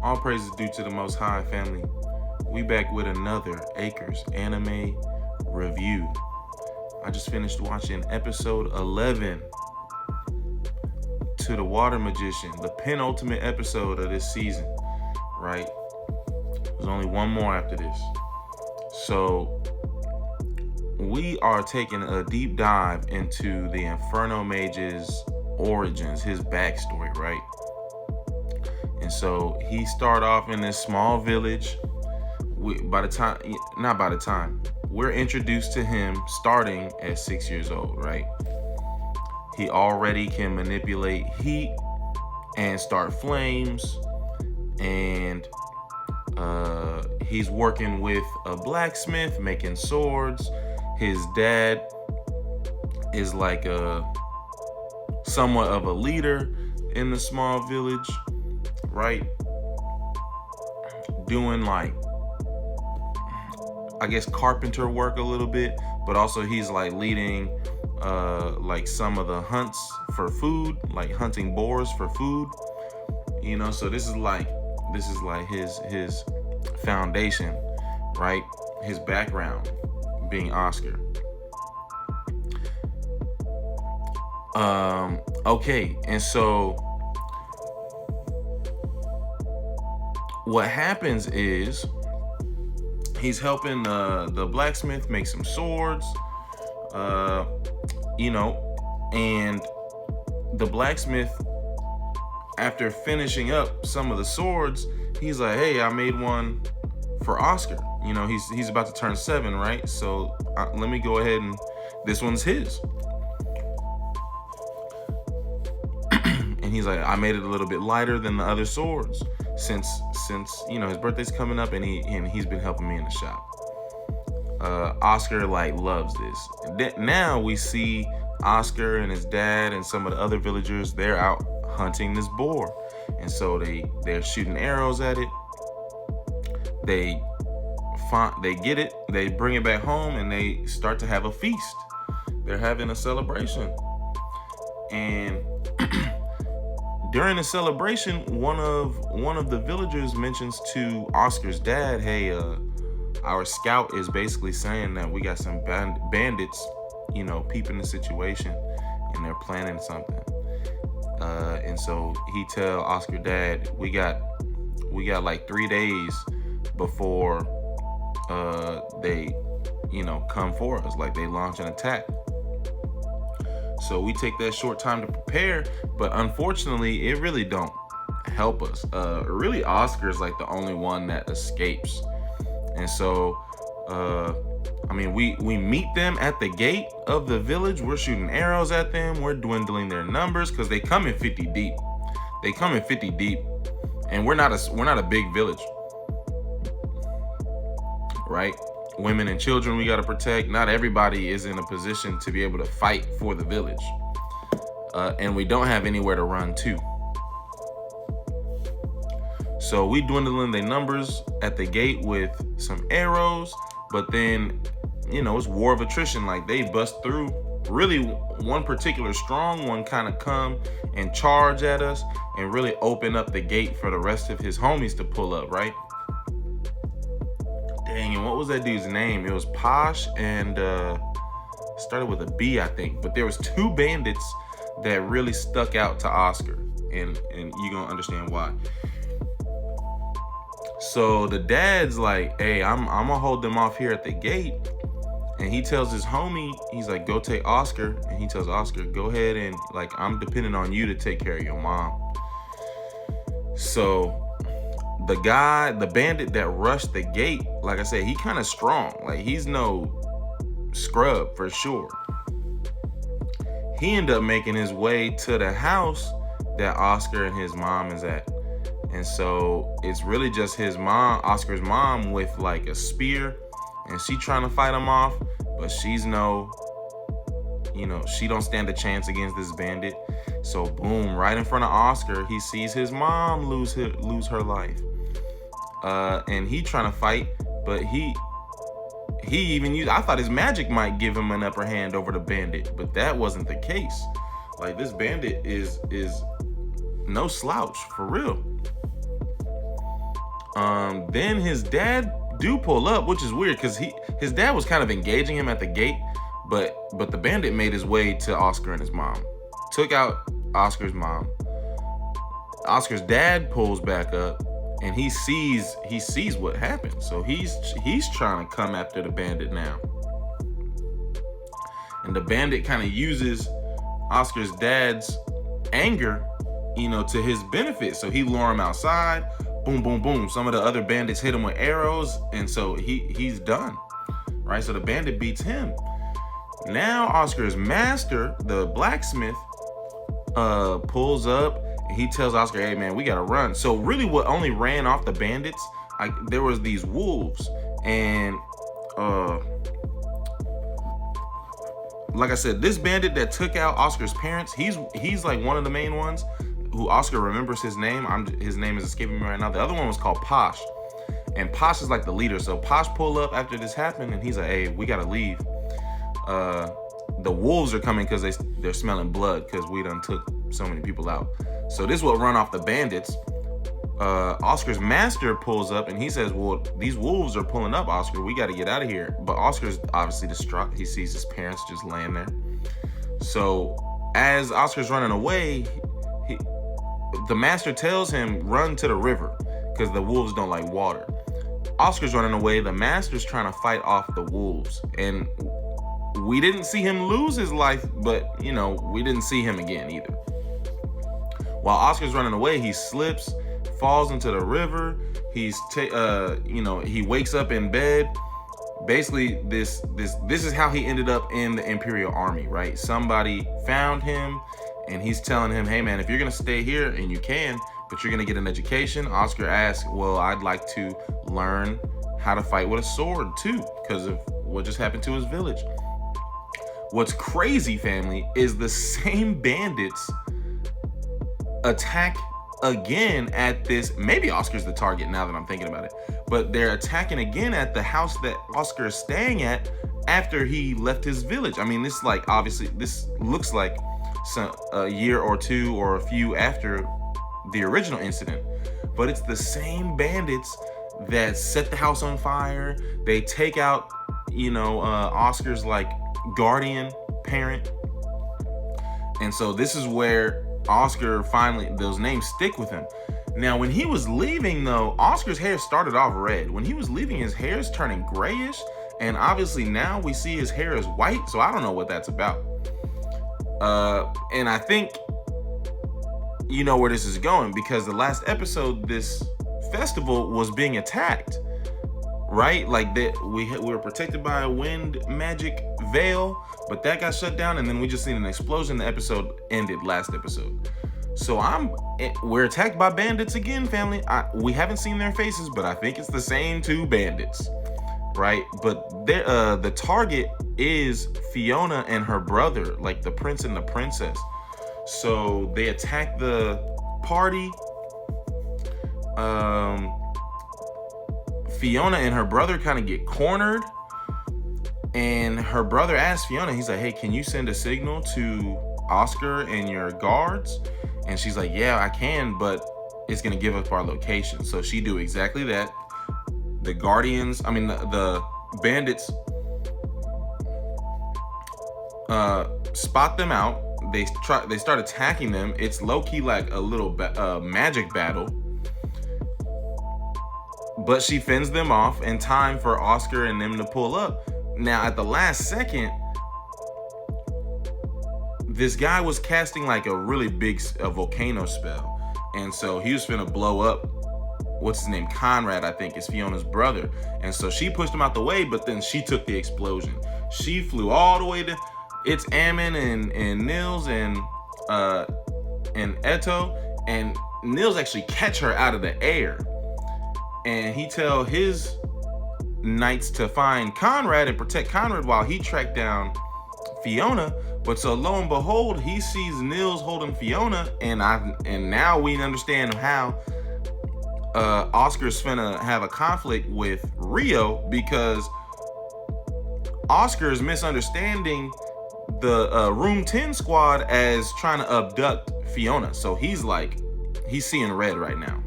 All praise is due to the Most High, family. We back with another Acres anime review. I just finished watching episode 11 to the Water Magician, the penultimate episode of this season, right? There's only one more after this. So we are taking a deep dive into the Inferno Mage's origins, his backstory, right? And so he started off in this small village. We're introduced to him starting at 6 years old, right? He already can manipulate heat and start flames, and he's working with a blacksmith making swords. His dad is like somewhat of a leader in the small village, right? Doing like, I guess, carpenter work a little bit, but also he's like leading like some of the hunts for food, like hunting boars for food, you know. So this is like his foundation, right? His background being Oscar. Okay, and so what happens is he's helping the blacksmith make some swords, and the blacksmith, after finishing up some of the swords, he's like, hey, I made one for Oscar. You know, he's about to turn 7, right? So let me go ahead and this one's his. And he's like, I made it a little bit lighter than the other swords since his birthday's coming up, and he's been helping me in the shop. Oscar like loves this. Now we see Oscar and his dad and some of the other villagers. They're out hunting this boar, and so they're shooting arrows at it. They get it. They bring it back home, and they start to have a feast. They're having a celebration, and during the celebration, one of the villagers mentions to Oscar's dad, "Hey, our scout is basically saying that we got some bandits, peeping the situation, and they're planning something." And so he tell Oscar dad, "We got like 3 days before they, come for us. Like they launch an attack." So we take that short time to prepare, but unfortunately, it really don't help us. Really, Oscar is like the only one that escapes. And so, we meet them at the gate of the village. We're shooting arrows at them. We're dwindling their numbers because they come in 50 deep. And we're not a big village, right? Women and children we got to protect. Not everybody is in a position to be able to fight for the village. And we don't have anywhere to run to. So we dwindling their numbers at the gate with some arrows, but then, it's war of attrition. Like they bust through. Really, one particular strong one kind of come and charge at us and really open up the gate for the rest of his homies to pull up, right? Dang, and what was that dude's name? It was Posh and started with a B, I think. But there was 2 bandits that really stuck out to Oscar, and you're gonna understand why. So the dad's like, "Hey, I'm gonna hold them off here at the gate," and he tells his homie, he's like, "Go take Oscar," and he tells Oscar, "Go ahead and I'm depending on you to take care of your mom." So the bandit that rushed the gate, like I said, he kind of strong. Like he's no scrub for sure. He ended up making his way to the house that Oscar and his mom is at. And so it's really just his mom, Oscar's mom, with like a spear, and she trying to fight him off, but she's she don't stand a chance against this bandit. So boom, right in front of Oscar, he sees his mom lose her life. And he trying to fight, but he even used, I thought his magic might give him an upper hand over the bandit, but that wasn't the case. Like this bandit is no slouch, for real. Then his dad do pull up, which is weird because his dad was kind of engaging him at the gate, but the bandit made his way to Oscar and his mom, took out Oscar's mom. Oscar's dad pulls back up, and he sees what happened. So he's trying to come after the bandit now. And the bandit kind of uses Oscar's dad's anger, to his benefit. So he lure him outside. Boom, boom, boom. Some of the other bandits hit him with arrows, and so he's done. Right? So the bandit beats him. Now Oscar's master, the blacksmith, pulls up. He tells Oscar, hey man, we gotta run. So really what only ran off the bandits, there was these wolves. And like I said, this bandit that took out Oscar's parents, he's like one of the main ones who Oscar remembers his name. His name is escaping me right now. The other one was called Posh. And Posh is like the leader. So Posh pull up after this happened, and he's like, hey, we gotta leave. The wolves are coming because they're smelling blood because we done took so many people out. So this will run off the bandits. Oscar's master pulls up and he says, well, these wolves are pulling up, Oscar. We got to get out of here. But Oscar's obviously distraught. He sees his parents just laying there. So as Oscar's running away, the master tells him, run to the river because the wolves don't like water. Oscar's running away. The master's trying to fight off the wolves. And we didn't see him lose his life, but, we didn't see him again either. While Oscar's running away, he slips, falls into the river. He wakes up in bed. Basically, this is how he ended up in the Imperial Army, right? Somebody found him, and he's telling him, hey man, if you're gonna stay here, and you can, but you're gonna get an education. Oscar asks, well, I'd like to learn how to fight with a sword too, because of what just happened to his village. What's crazy, family, is the same bandits attack again at this. Maybe Oscar's the target now that I'm thinking about it, but they're attacking again at the house that Oscar is staying at after he left his village. I mean, this looks like a year or two or a few after the original incident, but it's the same bandits that set the house on fire. They take out, Oscar's like guardian parent, and so this is where Oscar finally, those names stick with him. Now, when he was leaving though, Oscar's hair started off red. When he was leaving, his hair is turning grayish, and obviously now we see his hair is white, so I don't know what that's about. And I think you know where this is going, because the last episode, this festival was being attacked, right? Like that, we were protected by a wind magic veil, but that got shut down, and then we just seen an explosion. The episode ended last episode. So we're attacked by bandits again, family. We haven't seen their faces, but I think it's the same two bandits, right? But the target is Fiona and her brother, like the prince and the princess. So they attack the party. Fiona and her brother kind of get cornered, and her brother asks Fiona, he's like, hey, can you send a signal to Oscar and your guards? And she's like, yeah, I can, but it's gonna give up our location. So she do exactly that. The the bandits spot them out. They start attacking them. It's low-key like a little magic battle. But she fends them off in time for Oscar and them to pull up. Now, at the last second, this guy was casting like a really big volcano spell. And so he was finna blow up, what's his name? Conrad, I think, is Fiona's brother. And so she pushed him out the way, but then she took the explosion. She flew all the way to, it's Ammon and Nils and Eto. And Nils actually catch her out of the air. And he tell his knights to find Conrad and protect Conrad while he tracked down Fiona. But so lo and behold, he sees Nils holding Fiona, and now we understand how Oscar's finna have a conflict with Rio, because Oscar is misunderstanding the Room 10 squad as trying to abduct Fiona. So he's seeing red right now.